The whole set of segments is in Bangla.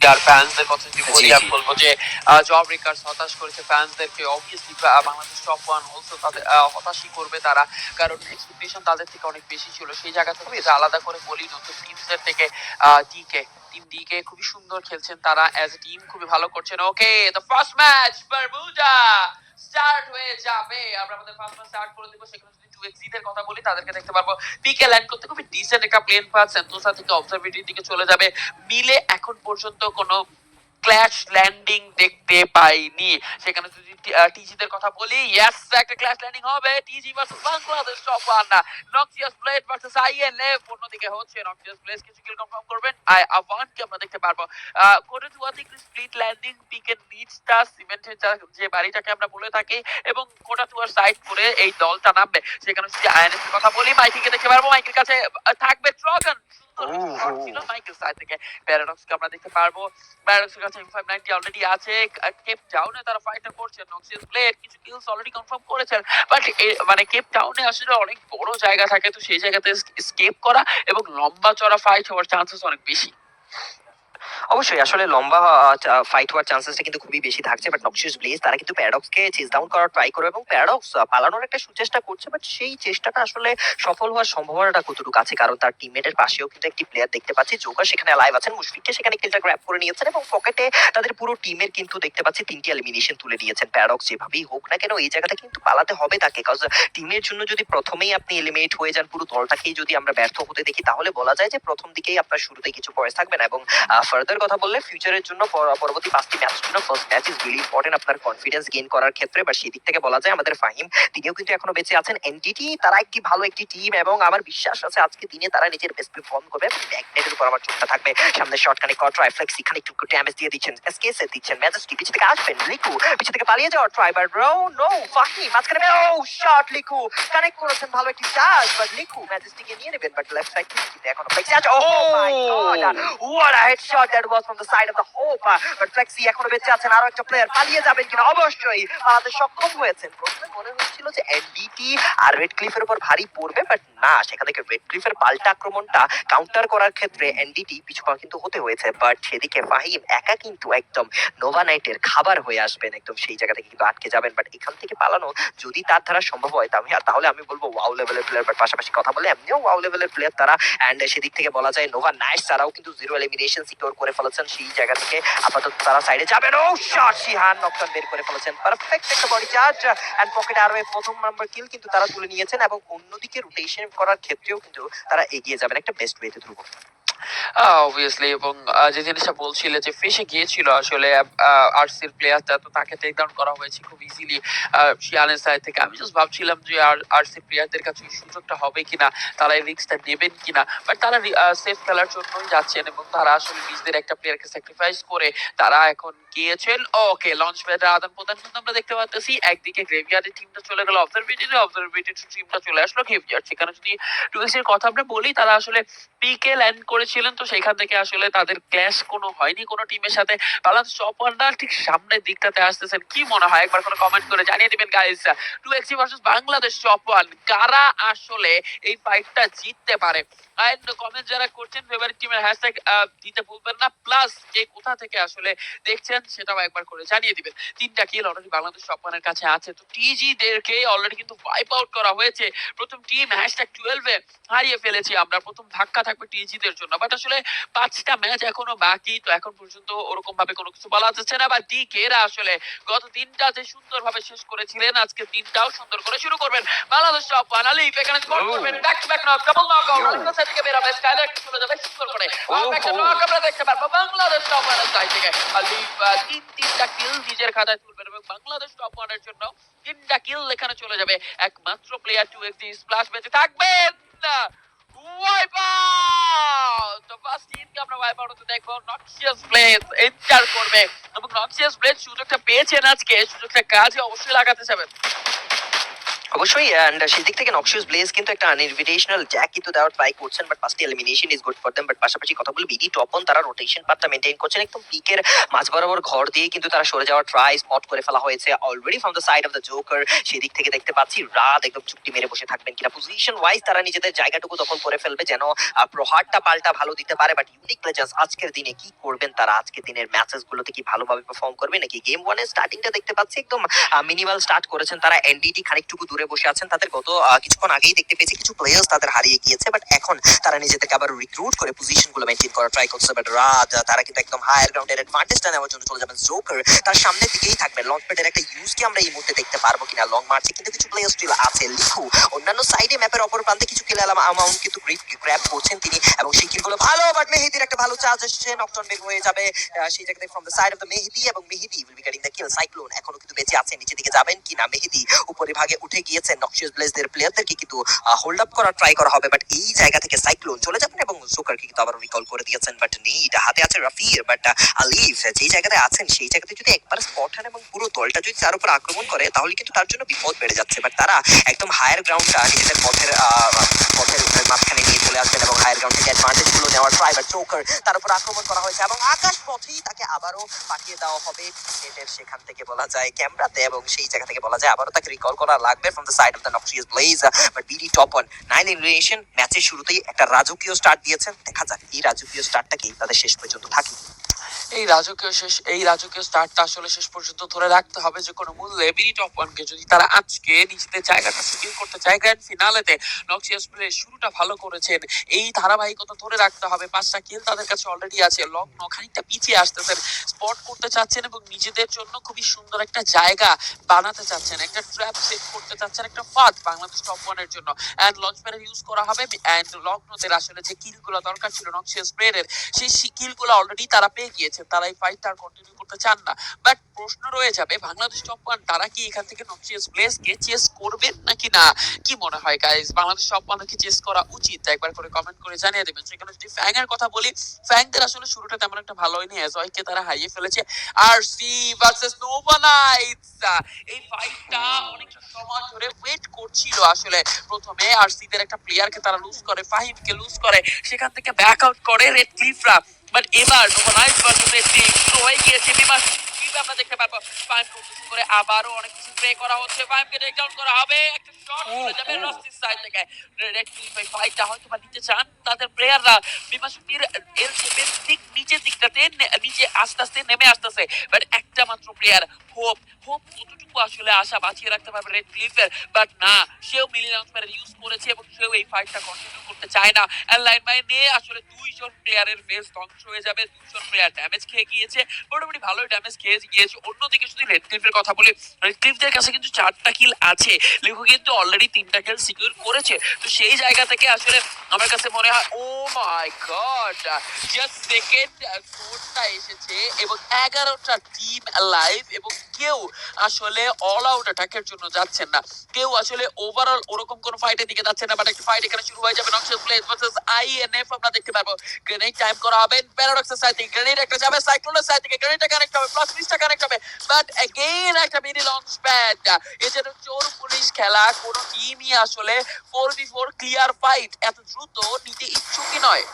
আর ফ্যান্সদের কথা যদি বলি আমি বলবো যে জব রিকার্স হতাশ করেছে ফ্যান্সদেরকে। Obviously Bangladesh top one also তাদের হতাশই করবে তারা, কারণ এক্সপেকটেশন তাদের থেকে অনেক বেশি ছিল। সেই জায়গা থেকে যদি আলাদা করে বলি নতুন টিমসদের থেকে টিম ডিকে খুবই সুন্দর খেলছেন তারা, অ্যাজ এ টিম খুবই ভালো করছেন। Okay, the first match Bermuda start হয়ে যাবে। আমরা আমাদের ফার্স্ট ম্যাচ স্টার্ট করে দেব। সেখানে যদি 2xz এর কথা বলি তাদেরকে দেখতে পারবো পিকে ল্যান্ড করতে খুবই ডিসেন্ট একটা প্লেন পাথ সেন্টোসা থেকে অবজারভেটরির দিকে চলে যাবে। মিলে এখন পর্যন্ত কোনো ক্ল্যাশ ল্যান্ডিং দেখতে পাইনি। সেখানে যদি টিজিদের কথা বলি, ইয়েস একটা ক্ল্যাশ ল্যান্ডিং হবে। টিজি versus Bangladesh top one, noxious blade versus INF. অন্যদিকে হচ্ছে নক্সিয়াস ব্লেড কিছু কিল কনফার্ম করবেন, আভানকে আমরা দেখতে পারবো কোডে টুয়া থেকে স্প্লিট ল্যান্ডিং পিকের নিচটা সিমেন্টের যে বাড়িটাকে আমরা বলে থাকি এবং কোডা টুয়ার সাইড করে এই দলটা নামবে। সেখানে যদি আইএনএফ এর কথা বলি, মাইকিকে দেখতে পারবো। মাইকের কাছে থাকবে ট্রগন, মাইকেল সাইড থেকে প্যারাডক্সকে আমরা দেখতে পারবো। প্যারাডক্সের কাছে M590 অলরেডি আছে। কেপ টাউনে তারা ফাইটটা করছে। নক্সিয়াস ব্লেড কিছু কিলস অলরেডি কনফার্ম করেছেন, বাট মানে কেপ টাউনে আসলে অনেক বড় জায়গা থাকে, তো সেই জায়গাতে স্কেপ করা এবং লম্বা চড়া ফাইট হওয়ার চান্সেস অনেক বেশি। অবশ্যই আসলে লম্বা ফাইট হওয়ার চান্সেসটা কিন্তু খুবই বেশি থাকছে, বাট নক্সিয়াস ব্লেজ তারা কিন্তু প্যারাডক্সকে চেজ ডাউন করার ট্রাই করে এবং প্যারাডক্স পালানোর একটা সুচেষ্টা করছে, বাট সেই চেষ্টাটা আসলে সফল হওয়ার সম্ভাবনাটা কতটুকু আছে, কারণ তার টিমমেটের পাশেও কিন্তু একটি প্লেয়ার দেখতে পাচ্ছি। জোকার সেখানে লাইভ আছেন, মুশফিককে সেখানে কিলটা গ্র্যাব করে নিয়েছেন এবং পকেটে তাদের পুরো টিমের কিন্তু দেখতে পাচ্ছি 3টি এলিমিনেশন তুলে নিয়েছেন। প্যারাডক্স যেভাবেই হোক না কেন এই জায়গাটা কিন্তু পালাতে হবে তাকে, কজ টিমের জন্য যদি প্রথমেই আপনি এলিমিনেট হয়ে যান, পুরো দলটাকেই যদি আমরা ব্যর্থ হতে দেখি, তাহলে বলা যায় যে প্রথম দিকেই আপনার শুরুতে কিছু পয়েন্ট থাকবে না। এবং ফার্দার কথা বললে ফিউচারের জন্য পরবর্তী 5টি ম্যাচের জন্য first match is really important আপনার কনফিডেন্স গেইন করার ক্ষেত্রে। বাট সেই দিক থেকে বলা যায় আমাদের ফাহিম তিনিও কিন্তু এখনো বেঁচে আছেন। এনটিটি তারা একটি ভালো একটি টিম এবং আমার বিশ্বাস আছে আজকে দিনে তারা নিজের বেস্ট পারফর্ম করবে। ম্যাগনেটের উপর আমার চোখটা থাকবে, সামনে শর্ট কানে কট রাইফ্লেক্স এখানে একটু ড্যামেজ দিয়ে দিচ্ছেন, এসকেসে দিচ্ছেন। ম্যাজেস্টি পিছে থেকে আসবেন, লিকু পিছে থেকে পালিয়ে যাওয়ার try, but bro no Fahim মাঝখানে ও শট লিকু কানেক্ট করেছেন, ভালো একটি চার্জ, বাট লিকু ম্যাজেস্টিকে নিয়ে নেবেন, বাট লেফট সাইড থেকে এখনো ফ্লেক্সি আছে। Oh my god, what a headshot that was from the side of the hope, but Flexi এখনো বেঁচে আছেন। আরো একটা প্লেয়ার পালিয়ে যাবেন কিনা, অবশ্যই পালাতে সক্ষম হয়েছেন। প্রথমে মনে হচ্ছিল যে এনডিটি আর রেড ক্লিফের উপর ভারী পড়বে, বাট না, সেখান থেকে রেড ক্লিফের পাল্টা আক্রমণটা কাউন্টার করার ক্ষেত্রে এনডিটি পিছু পা কিন্তু হতে হয়েছে। বাট সেদিকে ফাহিম একা কিন্তু একদম নোভা নাইটের খাবার হয়ে আসবেন, একদম সেই জায়গা থেকে কিন্তু আটকে যাবেন। বাট এখান থেকে পালানো যদি তার দ্বারা সম্ভব হয় তাহলে আমি বলবো ওয়াও লেভেলের প্লেয়ার। বাট পাশাপাশি কথা বলে এমনিও ওয়াও লেভেলের প্লেয়ার তারা, অ্যান্ড সেদিক থেকে বলা যায় নোভা নাইটস তারাও কিন্তু 0 এলিমিনেশন সিকিউর করে ফেলেছেন। সেই জায়গা থেকে আপাতত তারা সাইডে যাবেন। ও শট, শিহান নকশন বের করে ফেলেছেন, পারফেক্ট একটা বডি চার্জ এন্ড পকেটে আরো প্রথম নাম্বার কিল কিন্তু তারা তুলে নিয়েছেন এবং অন্যদিকে রোটেশন করার ক্ষেত্রেও কিন্তু তারা এগিয়ে যাবেন একটা বেস্ট ওয়েতে ধ্রুব। অবভিয়াসলি, এবং যে জিনিসটা বলছিলে যে ফেসে গিয়েছিল আসলে আরসির প্লেয়ারটা, তো তাকে টেক ডাউন করা হয়েছে খুব ইজিলি শিয়ানের সাইড থেকে। আমি জাস্ট ভাবছিলাম যে আরসি প্লেয়ারদের কাছে এই সুযোগটা হবে কিনা, তারা এই রিস্কটা নেবেন কিনা, বাট তারা সেফ খেলার জন্যই যাচ্ছেন এবং তারা আসলে নিজেদের একটা প্লেয়ারকে স্যাক্রিফাইস করে তারা এখন গিয়েছেন। ওকে, লঞ্চ প্যাডের আদান প্রদান কিন্তু আমরা দেখতে পাচ্ছি। একদিকে গ্রেভিয়ার্ডের টিমটা চলে গেল অবজারভেটরি টিমটা চলে আসলো গ্রেভিয়ার্ড। সেখানে যদি টুইক্সের কথা আমরা বলি, তারা আসলে পিকে ল্যান্ড করেছিলেন, তো সেখান থেকে আসলে তাদের ক্ল্যাশ কোনো হয়নি কোনো টিমের সাথে। বাংলাদেশ টপ ওয়ানরা ঠিক সামনের দিকটাতে আসতেছেন। কি মনে হয় একবার করে কমেন্ট করে জানিয়ে দিবেন guys. 2xz versus Bangladesh top one, কারা আসলে এই ফাইটটা জিততে পারে? এন্ড কমেন্ট যারা করছেন ফেভারিট টিমের হ্যাশট্যাগ দিতে ভুলবেন না, প্লাস কে কোথা থেকে আসলে দেখছেন সেটাও একবার করে জানিয়ে দিবেন। 3টা কিল অলরেডি বাংলাদেশ টপ ওয়ানের কাছে আছে, তো টিজি দেরকে অলরেডি কিন্তু ওয়াইপ আউট করা হয়েছে। প্রথম টিম #12 এ হারিয়ে ফেলেছি আমরা। প্রথম ধাক্কা থাকবে টিজিদের জন্য, বাট আসলে 5টা ম্যাচ এখনো বাকি, তো এখন পর্যন্ত ওরকম ভাবে কোনো কিছু বলা যাচ্ছে না। বা ডিকেরা আসলে গত দিনটা যে সুন্দর ভাবে শেষ করেছিলেন, আজকে দিনটাও সুন্দর করে শুরু করবেন। বাংলাদেশ টপ ওয়ান, আলিফ এখানে স্কোর করবেন, back to back knock, double knock out, Alif side থেকে বের হবে, স্কাইলার একটু চলে যাবে সুন্দর করে, একটা নক আমরা দেখতে পারবো বাংলাদেশ টপ ওয়ানের সাইড থেকে। আলিফ তিনটা কিল নিজের খাতায় তুলবেন এবং বাংলাদেশ টপ ওয়ানের জন্য 3টা কিল এখানে চলে যাবে। একমাত্র প্লেয়ার 2xz স্প্ল্যাশ বেঁচে থাকবেন না। ওয়াইপ আউট, তো ফার্স্ট টিমকে আমরা ওয়াইপ আউট হতে দেখবো। নক্সিয়াস ব্লেজ এন্টার করবে এবং নক্সিয়াস ব্লেজ সুযোগটা পেয়েছেন আজকে, সুযোগটা কাজে অবশ্যই লাগাতে যাবেন। অবশ্যই এন্ড সেদিক থেকে নক্সিয়াস ব্লেজ কিন্তু একটা আনইনভিটেশনাল জ্যাক কিন্তু দেওয়ার ট্রাই করছেন, but first elimination is good for them. But পাশাপাশি কথা বলি বিডি টপ অন, তারা রোটেশন পাথটা মেইনটেইন করছেন একদম পিকের মাঝ বরাবর ঘর দিয়ে কিন্তু তারা সরে যাওয়ার ট্রাই স্পট করে ফেলা হয়েছে already from the side of the Joker. সেদিক থেকে দেখতে পাচ্ছি রাত একদম চুক্তি মেরে বসে থাকবেন কিনা, পজিশন ওয়াইজ তারা নিজেদের জায়গাটুকু দখল করে ফেলবে যেন প্রহারটা পাল্টা ভালো দিতে পারে। বাট ইউনিক প্লেজার্স আজকের দিনে কি করবেন, তারা আজকের দিনের ম্যাচেস গুলোতে কি ভালোভাবে পারফর্ম করবে নাকি গেম ওয়ানের স্টার্টিংটা দেখতে পাচ্ছি একদম মিনিমাল স্টার্ট করেছেন তারা। এনডিটি খানিকটুকু দূরে বসে আছেন, তাদের গত কিছুক্ষণ আগেই দেখতে পেয়েছি কিছু প্লেয়ার্স তাদের হারিয়ে গিয়েছে, বাট এখন তারা নিজেদেরকে আবার রিক্রুট করে পজিশন গুলো মেইনটেইন করার ট্রাই করছে। বাট রাত তারা কিন্তু একদম হায়ার গ্রাউন্ডের অ্যাডভান্টেজটা নেওয়ার জন্য চলে যাবেন জোকার, তার সামনের দিকেই থাকবে। লঞ্চ প্যাডের একটা ইউজ কি আমরা এই মুহূর্তে দেখতে পারবো কিনা, লং মার্চে কিন্তু কিছু প্লেয়ার স্টিল আছে। লিখু অন্যান্য সাইডে ম্যাপের অপর প্রান্তে কিছু কিল অ্যামাউন্ট কিন্তু গ্র্যাব করছেন তিনি, এবং সেই কিলগুলো ভালো। বাট মেহেদির একটা ভালো চার্জ এসেছে, নকটন বের হয়ে যাবে সেই জায়গাতে from the side of the Mehedi, এবং Mehedi will be getting the kill. Cyclone এখনো কিন্তু বেঁচে আছে, নিচে দিকে যাবেন কিনা মেহেদি উপরে ভাগে উঠে গিয়েছেন। নক্সিয়াস ব্লেজদের প্লেয়ারদেরকে কিন্তু হোল্ড আপ করার ট্রাই করা হবে, বাট এই জায়গা থেকে সাইক্লোন চলে যাবেন এবং জোকারকে কিন্তু আবার রিকল করে দিয়েছেন। বাট নিড হাতে আছে রাফির, বাট আলিফ যেই জায়গাতে আছেন সেই জায়গাতে যদি একবার স্পট হন এবং পুরো দলটা যদি তার উপর আক্রমণ করে তাহলে কিন্তু তার জন্য বিপদ বেড়ে যাচ্ছে। বাট তারা একদম হায়ার গ্রাউন্ডটা নিজেদের পথের মাঝখানে নিয়ে চলে আসবেন এবং হায়ার গ্রাউন্ড থেকে অ্যাডভান্টেজ গুলো নেওয়ার ট্রাই। বাট জোকার তার উপর আক্রমণ করা হয়েছে এবং আকাশ পথেই তাকে আবারও পাঠিয়ে দেওয়া হবে নেটের সেখান থেকে বলা যায় ক্যামেরাতে, এবং সেই জায়গা থেকে বলা যায় আবারও তাকে রিকল করা লাগবে from the side of the noxious bless. But BD top on 9 elimination ম্যাচের শুরুতেই একটা রাজকীয় স্টার্ট দিয়েছেন, দেখা যাক এই রাজকীয় স্টার্টটা কি তাদের শেষ পর্যন্ত থাকে। এই রাজকীয় স্টার্টটা আসলে শেষ পর্যন্ত ধরে রাখতে হবে যে কোনো মূল্যে। বিডি টপ ওয়ানকে যদি তারা আজকে নিজেদের জায়গাটা সিকিউর করতে চায় গ্র্যান্ড ফিনালেতে, নক্সিয়াস প্লেস শুরুটা ভালো করেছেন, এই ধারাবাহিকতা ধরে রাখতে হবে। 5টা কিল তাদের কাছে অলরেডি আছে, লগ্ন খানিকটা পিছিয়ে আসতেছেন, স্পট করতে চাচ্ছেন এবং নিজেদের জন্য খুবই সুন্দর একটা জায়গা বানাতে চাচ্ছেন, একটা ট্র্যাপ সেট করতে চাচ্ছেন, একটা ফাঁদ বাংলাদেশ টপ ওয়ানের জন্য। অ্যান্ড লঞ্চ প্যাডের ইউজ করা হবে, অ্যান্ড লগ্নদের আসলে যে কিলগুলো দরকার ছিল নক্সিয়াস প্লেয়ারের, সেই কিলগুলো অলরেডি তারা পেয়ে গিয়েছে। তারা এই ফাইটটা আর কন্টিনিউ করতে চান না। বাট প্রশ্ন রয়ে যাবে বাংলাদেশ টপ ওয়ান তারা কি এখান থেকে নক্সিয়াস ব্লেজকে চেস করবেন নাকি না? কি মনে হয় গাইস, বাংলাদেশ টপ ওয়ান কি চেস করা উচিত? একবার করে কমেন্ট করে জানিয়ে দেবেন। সেখানে যদি ফ্যাং এর কথা বলি, ফ্যাংদের আসলে শুরুটা তেমন একটা ভালো হয়নি, এজয়কে তারা হারিয়ে ফেলেছে। আরসি ভার্সেস নোভা নাইটস, এই ফাইটটা অনেক সময় ধরে ওয়েট করছিল। আসলে প্রথমে আরসিদের একটা প্লেয়ারকে তারা লুজ করে, ফাহিমকে লুজ করে, সেখান থেকে ব্যাক আউট করে রেড ক্লিফরা। বাট এবার নোভা নাইটস ভার্সেস এসটি শুরু হয়ে গিয়েছে। বিমাস আমরা দেখতে পারবো ফাইম প্রসেস করে আবারও অনেক কিছু স্প্রে করা হচ্ছে, ফাইমকে টেক ডাউন করা হবে, একটা শট চলে যাবে রস্টির সাইড থেকে। রেড ক্লিফ এই ফাইটটা হয়তো বা নিতে চান তাদের প্লেয়াররা, বিমাসুটির এর ঠিক নিচের দিকটাতে নিচে আস্তে আস্তে নেমে আসতেছে। বাট একটা মাত্র প্লেয়ার হোপ কতটুকু আসলে আশা বাঁচিয়ে রাখতে পারবে রেড ক্লিফের, বাট না, সেও মিলি লঞ্চ প্যাডের ইউজ করেছে এবং সেও এই ফাইটটা কন্টিনিউ করতে চায় না। আর লাইন বাইনে আসলে 2জন প্লেয়ারের ফেস ধ্বংস হয়ে যাবে, 2জন প্লেয়ার ড্যামেজ খেয়ে গিয়েছে, মোটামুটি ভালোই ড্যামেজ খেয়ে গিয়েছে। অন্যদিকে যদি রেড ক্লিফের কথা বলি, রেড ক্লিফদের কাছে কিন্তু 4টা কিল আছে, লিখু কিন্তু অলরেডি 3টা কিল সিকিউর করেছে। তো সেই জায়গা থেকে আসলে আমার কাছে মনে হয় ও মাই গড, জাস্ট সেকেন্ড স্কোরটা এসেছে এবং 11টা টিম লাইভ, এবং কেউ আসলে অল আউট অ্যাটাকের জন্য যাচ্ছেন না, কেউ আসলে ওভারঅল ওরকম কোন ফাইটের দিকে যাচ্ছে না। বাট একটা ফাইট এখানে শুরু হয়ে যাবে, নক্সিয়াস প্লেস ভার্সেস আইএনএফ আমরা দেখতে পাবো। গ্রেনেড টাইম করা হবে, প্যারাডক্সের সাইড থেকে গ্রেনেড একটা যাবে, সাইক্লোনের সাইড থেকে গ্রেনেডটা কানেক্ট হবে, প্লাস 20টা কানেক্ট হবে। বাট এগেইন একটা মিনি লঞ্চ প্যাড, এটা চোর পুলিশ খেলা, কোন টিমই আসলে 4v4 ক্লিয়ার ফাইট এত দ্রুত নিতে ইচ্ছুকই নয়।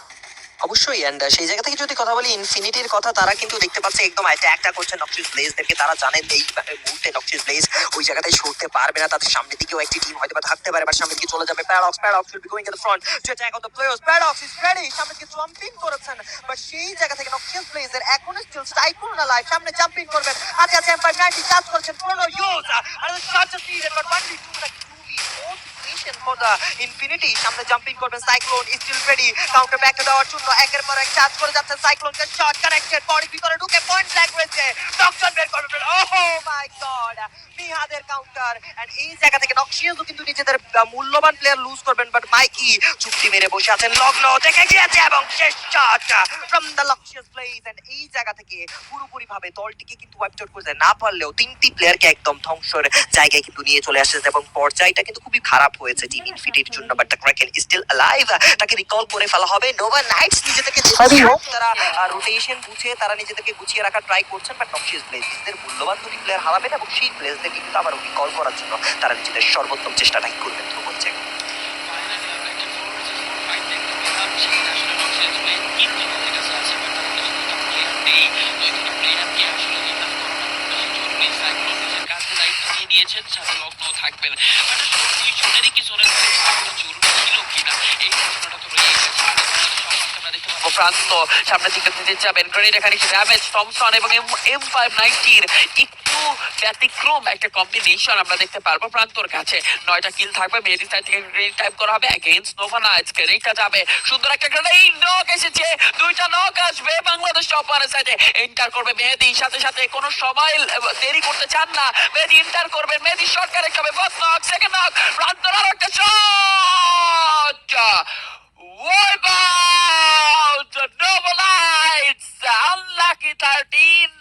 অবশ্যই এন্ড সেই জায়গা থেকে যদি কথা বলি ইনফিনিটির কথা, তারা কিন্তু দেখতে পাচ্ছে একদম অ্যাটাকটা করছে নক্সিয়াস ব্লেজদেরকে। তারা জানেন এই মুহূর্তে নক্সিয়াস ব্লেজ ওই জায়গাটায় সরতে পারবে না, তাদের সামনের দিকেও একটি টিম হয়তো বা থাকতে পারে, বাট সামনের দিকে চলে যাবে Paradox will be going in the front to attack on the players. Paradox is ready, সামনে দিকে জাম্পিং করেছেন, বাট সেই জায়গা থেকে নক্সিয়াস ব্লেজের এখনো স্টিল সাইক্লোন লাইভ, সামনে জাম্পিং করবেন, আচ্ছা এম্পায়ার 90 চার্জ করেছেন, প্রনো ইউজ আর the shot just needed, but 1v2 না 2v4 ফর দ্য ইনফিনিটি। সামনে জাম্পিং করবেন, Cyclone still ready counter back দেওয়ার জন্য, একের পর এক চার্জ করে যাচ্ছেন। সাইক্লোনকে শট কানেক্টেড, পরে ভিতরে ঢুকে পয়েন্ট ব্ল্যাক রয়েছে, ডকশন বের করবেন। ওহো মাই গড, মিহাদের কাউন্টার। এন্ড এই জায়গা থেকে নক্সিয়াসও কিন্তু নিজেদের মূল্যবান প্লেয়ার লুজ করবেন, বাট মাইকি চুক্তি মেরে বসে আছেন, লগ্ন দেখে গিয়েছে এবং শেষ shot from the Noxious place. And এই জায়গা থেকে পুরোপুরি ভাবে দলটিকে কিন্তু ওয়াইপ আউট করতে না পারলেও 3টি প্লেয়ারকে একদম ধ্বংসের জায়গায় কিন্তু নিয়ে চলে আসছে এবং পর্যায়টা কিন্তু খুবই খারাপ হয়ে হয়েছে টিম ইনফিনিটির জন্য, but the Kraken is still alive. তাকে রিকল করে ফেলা হবে। নোভা নাইটস নিজেদেরকে তারা রোটেশন বুঝে তারা নিজেদেরকে গুছিয়ে রাখার ট্রাই করছেন, বাট নক্সিয়াস ব্লেজদের মূল্যবান দুটি প্লেয়ার হারাবেন এবং সেই প্লেয়ারদেরকে কিন্তু আবার রিকল করার জন্য তারা নিজেদের সর্বোত্তম চেষ্টাটাই করবেন তো বলছে। নিয়েছেন সাথে লগ্ন থাকবেন বাট আসলে দুই জনেরই কি জোনের জরুরি ছিল কিনা এই প্রশ্নটা তো রয়ে গেছে। আমরা দেখতে পাবো প্রান্ত সামনের দিকে দিতে যাবেন গ্রেনেড এখানে ড্যামেজ থমসন এবং M590 একটু ব্যতিক্রম একটা কম্বিনেশন আমরা দেখতে পারবো প্রান্তর কাছে। 9টা কিল থাকবে মেহেদি সাইড থেকে গ্রেনেড টাইপ করা হবে এগেইনস্ট নোভা নাইটস। গ্রেনেডটা যাবে সুন্দর একটা গ্রেনেড নক এসেছে, দুইটা নক আসবে বাংলাদেশ টপারের সাইডে। এন্টার করবে মেহেদি, সাথে সাথে কোনো সময় দেরি করতে চান না, মেহেদি এন্টার করবেন। মেহেদি শট কারেক্ট হবে, ফার্স্ট নক, সেকেন্ড নক, প্রান্তর আর একটা shot. Wipe out Nova Knights, unlucky 13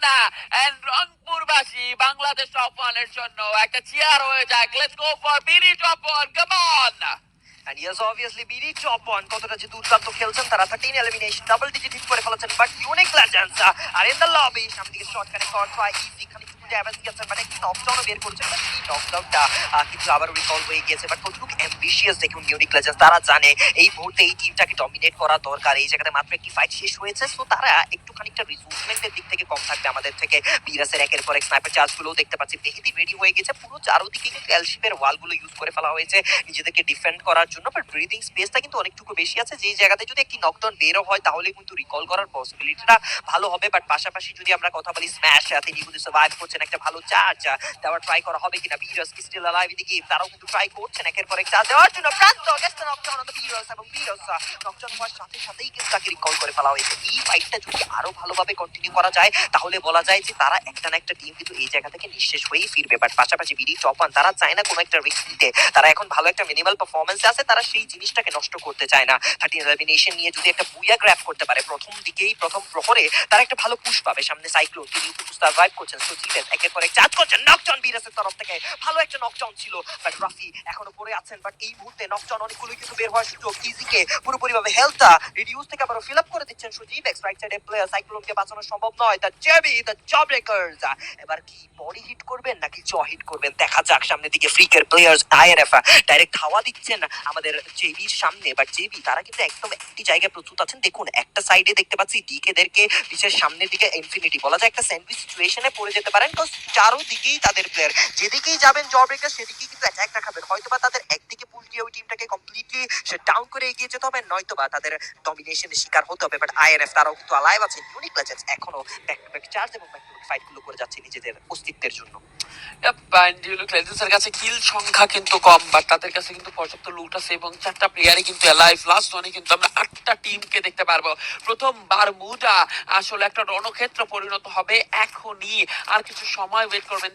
and রংপুরবাসী বাংলাদেশ টপ ওয়ানের জন্য একটা চেয়ার হয়ে যাক। Let's go for BD top one, come on! And yes, obviously BD top one কতটা যে দুর্দান্ত খেলছেন তারা। 13 এলিমিনেশন ডাবল ডিজিট হিট করে ফেলেছেন, but Unique Legends are in the lobby সামনে দিকে শট কানেক্ট করার ট্রাই ইজি খালি একটু ড্যামেজ গেছেন, মানে একটু নকডাউনও বের করছেন, বাট এই নকডাউনটা কিন্তু আবার রিকল হয়ে গিয়েছে। বাট কতটুকু অ্যাম্বিশিয়াস দেখুন ইউনিক লেজেন্ডস, তারা জানে এই মুহূর্তে এই টিমটাকে ডমিনেট করা দরকার। এই জায়গাতে মাত্র একটি ফাইট শেষ হয়েছে, সো তারা একটু খানিকটা রিসোর্সমেন্টের দিক থেকে কম থাকবে আমাদের থেকে। বিরাসের একের পর এক স্নাইপার চার্জগুলো দেখতে পাচ্ছি, মেহেদি রেডি হয়ে গেছে। পুরো চারোদিকে কিন্তু এলশিপের ওয়ালগুলো ইউজ করে ফেলা হয়েছে নিজেদেরকে ডিফেন্ড করার জন্য, বাট ব্রিদিং স্পেসটা কিন্তু অনেকটুকু বেশি আছে। যেই জায়গাতে যদি একটি নকডাউন বেরো হয় তাহলে কিন্তু রিকল করার পসিবিলিটিটা ভালো হবে। বাট পাশাপাশি যদি আমরা কথা বলি স্ম্যাশ, তিনি কিন্তু সার্ভাইভ করছেন, একটা ভালো চার্জ দেওয়ার ট্রাই করা হবে কিনা। বিরাস still alive in the game, তারাও কিন্তু ট্রাই করছেন একের পর এক চার্জ দেওয়ার জন্য। প্রান্ত গেছে নকডাউন অন দ্য বিরাস এবং বিরাস নকডাউন হওয়ার সাথে সাথেই কিন্তু তাকে রিকল করে ফেলা হয়েছে। এই ফাইটটা যদি আরো ভালোভাবে কন্টিনিউ করা যায় তাহলে বলা যায় যে তারা একটা না একটা টিম কিন্তু এই জায়গা থেকে নিঃশেষ হয়েই ফিরবে। বাট পাশাপাশি বিডি টপ ওয়ান তারা চায় না কোনো একটা রিস্ক নিতে, তারা এখন ভালো একটা মিনিমাল পারফরমেন্স আছে, তারা সেই জিনিসটাকে নষ্ট করতে চায় না। 13 এলিমিনেশন নিয়ে যদি একটা বুয়া গ্র্যাব করতে পারে প্রথম দিকেই, প্রথম প্রহরে তারা একটা ভালো পুশ পাবে। সামনে সাইক্লোন, তিনি কিন্তু সার্ভাইভ করছেন, সো জিতেন একের পর এক চার্জ করছেন। নকডাউন বিরাসের তরফ থেকে ভালো একটা নকডাউন ছিল, বাট রাফি এখনো পড়ে আছেন। বাট এই মুহূর্তে নকডাউন অনেকগুলো কিন্তু বের হওয়ার সুযোগ। ইজিকে পুরোপুরিভাবে হেলথটা রিডিউস থেকে আবার ফিল আপ করে দিচ্ছেন সুজিব। এক্স রাইট সাইডে প্লেয়ার সাইক্লোনকে বাঁচানো সম্ভব নয়। The JB, the job breakers এবার কি বডি হিট করবেন নাকি জ হিট করবেন দেখা যাক। সামনের দিকে ফ্রিকের প্লেয়ার্স আইএনএফ ডাইরেক্ট হাওয়া দিচ্ছেন আমাদের জেবির সামনে, বাট জেবি তারা কিন্তু একদম একটি জায়গায় প্রস্তুত আছেন। দেখুন একটা সাইডে দেখতে পাচ্ছি ডিকেদেরকে, পিছের সামনের দিকে ইনফিনিটি, বলা যায় একটা স্যান্ডউইচ সিচুয়েশনে পড়ে যেতে পারেন। তো চারোদিকেই তাদের প্লেয়ার, যেদিকেই যাবেন জব ব্রেকার সেদিকেই কিন্তু অ্যাটাক রাখাবেন। হয়তোবা তাদের একদিকে পুশ দিয়ে ওই টিমটাকে কমপ্লিটলি ডাউন করে এগিয়ে যেতে হবে, নয়তোবা তাদের ডমিনেশনের শিকার হতে হবে। বাট আইএনএফ তারাও কিন্তু অ্যালাইভ আছেন। ইউনিক লেজেন্ডস এখনো ব্যাক টু ব্যাক চার্জ এবং ব্যাক টু ব্যাক ফাইটগুলো করে যাচ্ছে নিজেদের অস্তিত্বের জন্য। লেজেন্ডসের কাছে কিল সংখ্যা কিন্তু কম, বাট তাদের কাছে কিন্তু পর্যাপ্ত লুট আছে এবং 4টা প্লেয়ারই কিন্তু অ্যালাইভ। লাস্ট জোনে কিন্তু আমরা 8টা টিমকে দেখতে পারবো। প্রথমবার মুডা আসলে একটা রণক্ষেত্র পরিণত হবে এখনই। আর কিছু সময় ওয়েট করবেন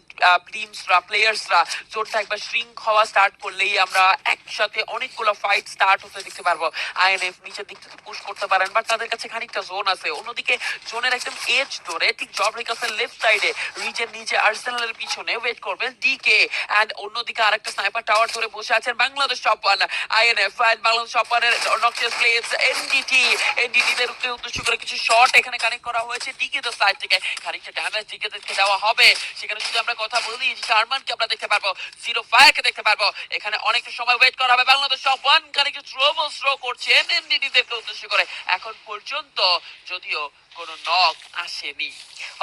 টিমসরা, প্লেয়ার্সরা। জোনটা একবার শ্রিঙ্ক হওয়া স্টার্ট করলেই আমরা একসাথে অনেকগুলো ফাইট স্টার্ট হতে দেখতে পারবো। আইএনএফ নিচের দিক থেকে পুশ করতে পারেন, বাট তাদের কাছে খানিকটা জোন আছে। অন্যদিকে জোনের একদম এজ ধরে ঠিক জব রিকাসের লেফট সাইডে রিজের নিচে আর্সেনালের পিছনে ওয়েট করবেন ডিকে, এন্ড অন্যদিকে আরেকটা স্নাইপার টাওয়ার ধরে বসে আছেন Bangladesh top one. INF and Bangladesh top ওয়ানের নকশাস প্লেস এনডিটি দের উদ্দেশ্য করে কিছু শট এখানে কানেক্ট করা হয়েছে ডিকে দের সাইড থেকে। খানিকটা ড্যামেজ ডিকে দেখতে দেওয়া হবে। সেখানে যদি আমরা কথা বলি শারমানকে আমরা দেখতে পারবো, জিরো ফায়ারকে দেখতে পারবো। এখানে অনেকটা সময় ওয়েট করা হবে। বাংলাদেশ টপ ওয়ান খানিকটা থ্রো করছেন এনডিটি দেরকে উদ্দেশ্য করে। এখন পর্যন্ত যদিও কোনো নক আসেনি।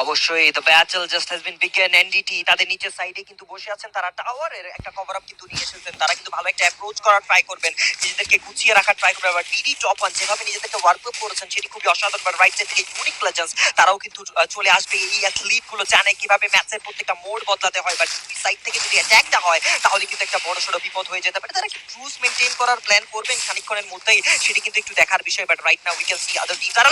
অবশ্যই the battle just has been begin. NDT তাদের নিচের সাইডে কিন্তু বসে আছেন, তারা টাওয়ারের একটা কভার আপ কিন্তু নিয়ে এসেছেন। তারা কিন্তু ভালো একটা অ্যাপ্রোচ করার ট্রাই করবেন, নিজেদেরকে গুছিয়ে রাখার ট্রাই করবেন। বাট বিডি টপ ওয়ান যেভাবে নিজেদেরকে ওয়ার্ক আপ করেছেন সেটি খুবই অসাধারণ। বাট রাইট সাইড থেকে ইউনিক লেজেন্ডস তারাও কিন্তু চলে আসবে। এই অ্যাথলিট গুলো জানে কিভাবে ম্যাচের প্রত্যেকটা মোড বদলাতে হয়। বাট দুই সাইড থেকে যদি অ্যাটাকটা হয় তাহলে কিন্তু একটা বড় সড়ো বিপদ হয়ে যেতে পারে। তারা কি ট্রুস মেইনটেইন করার প্ল্যান করবেন খানিকক্ষণের মধ্যেই, সেটি কিন্তু একটু দেখার বিষয়। But right now we can see other teams are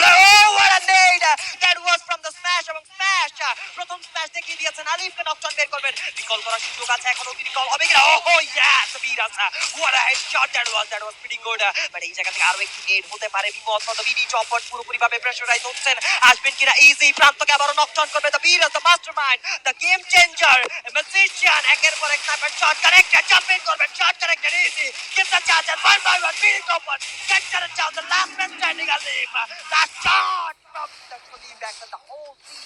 what a nade that was from the smash এবং smash চেষ্টা, প্রথম স্ম্যাশ দেখিয়ে দিয়েছেন, আলিফকে নকডাউন বের করবেন, রিকল করার সুযোগ আছে, এখনো কি রিকল হবে কিনা? ওহ ইয়েস, বিরাজ, what a headshot that was pretty good, but এই জায়গা থেকে আরো একটি নেট হতে পারে বিপদ, মতো বিডি চপট পুরোপুরি ভাবে প্রেসারাইজ হচ্ছেন, আসবেন কিনা ইজি, প্রান্তকে আবারও নকডাউন করবে the Biraj, the mastermind, the game changer, magician, একের পর এক sniper shot connected, jump in করবেন, shot connected, easy, get the chance and one by one, beating open, capture it down, the last man standing alive, last shot from the Shalim back and the whole team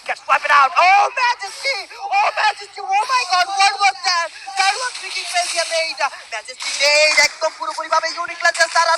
gets wiped out. Oh Majesty, oh my god, what was that? That was freaking crazy made. Majesty made একদম পুরোপুরি ভাবে ইউনিক লেজেন্ড তারা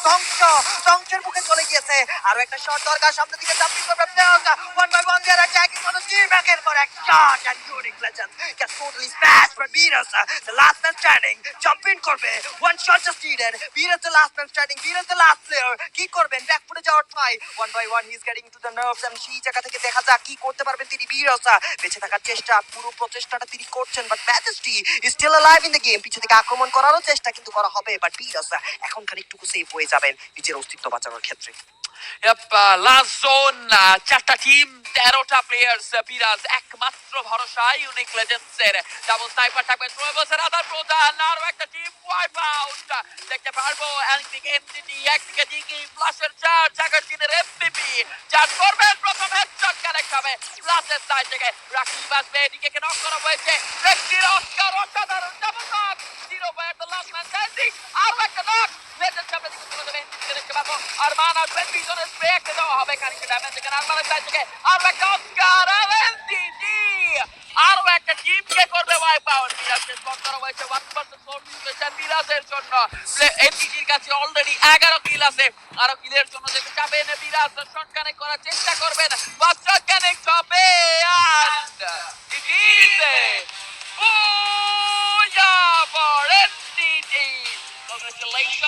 ধ্বংসের মুখে চলে গিয়েছে, আরো একটা শট দরকার, সামনের দিকে জাম্পিং করবে players, one by one they are attacking on the team, back for a shot and unique legend gets totally smashed by Beerus, the last man standing, jump in করবে, one shot just needed, Beerus the last man standing, Beerus the last player, কি করবেন ব্যাক ফুটে যাওয়ার try, one by one he is getting to the nerves, and সেই জায়গা থেকে দেখা যাক কি করতে পারবেন তিনি Beerus, বেঁচে থাকার চেষ্টা, পুরো প্রচেষ্টাটা তিনি করছেন, but majesty is still alive in the game, পিছে থেকে আক্রমণ করারও চেষ্টা কিন্তু করা হবে, বাট Beerus এখন খানিকটুকু সেফ হয়ে যাবেন নিজের অস্তিত্ব বাঁচানোর ক্ষেত্রে। লাস্ট জোন, চারটা টিম, 13টা প্লেয়ার্স, বিরাজ একমাত্র ভরসা ইউনিক লেজেন্ডস এর, ডাবল স্নাইপার থাকবে, ট্রোয়েবসের আদার প্রধান, আরো একটা টিম ওয়াইপ আউট দেখতে পারবো, একদিকে এমটিটি, একদিকে ডিকি, প্লাসের চার্জ, জাগারজিনের এমপিপি, চার্জ করবেন, প্রথম হেডশট কানেক্ট হবে, প্লাসের সাইড থেকে রাকিব আসবে, এদিকে নক করা হয়েছে, রেক্সির অস্কার, অসাধারণ double knock, 0 the last man standing, আরো একটা নক, লেজেন্ড সামনে দিকে তুলে দেবে, এমটিকে দেখতে পাবো, আরমান আসবেন, পিছনে স্প্রে একটা দেওয়া হবে, খানিকটা ড্যামেজ এখানে আরমানের সাইড থেকে, আরো একটা অস্কার, আর এমটিটি, আরো একটা টিমকে করবে ওয়াইপ আউট, বিরাজকে স্পট করা হয়েছে, 1% ফোর সিচুয়েশন বিরাজের জন্য, এমটিটির কাছে অলরেডি 11 কিল আছে, আরো কিলের জন্য যেতে যাবেন বিরাজ, শট কানেক্ট করার চেষ্টা করবেন, ফার্স্ট শট কানেক্ট হবে, and it is a booyah for MTT. Congratulations.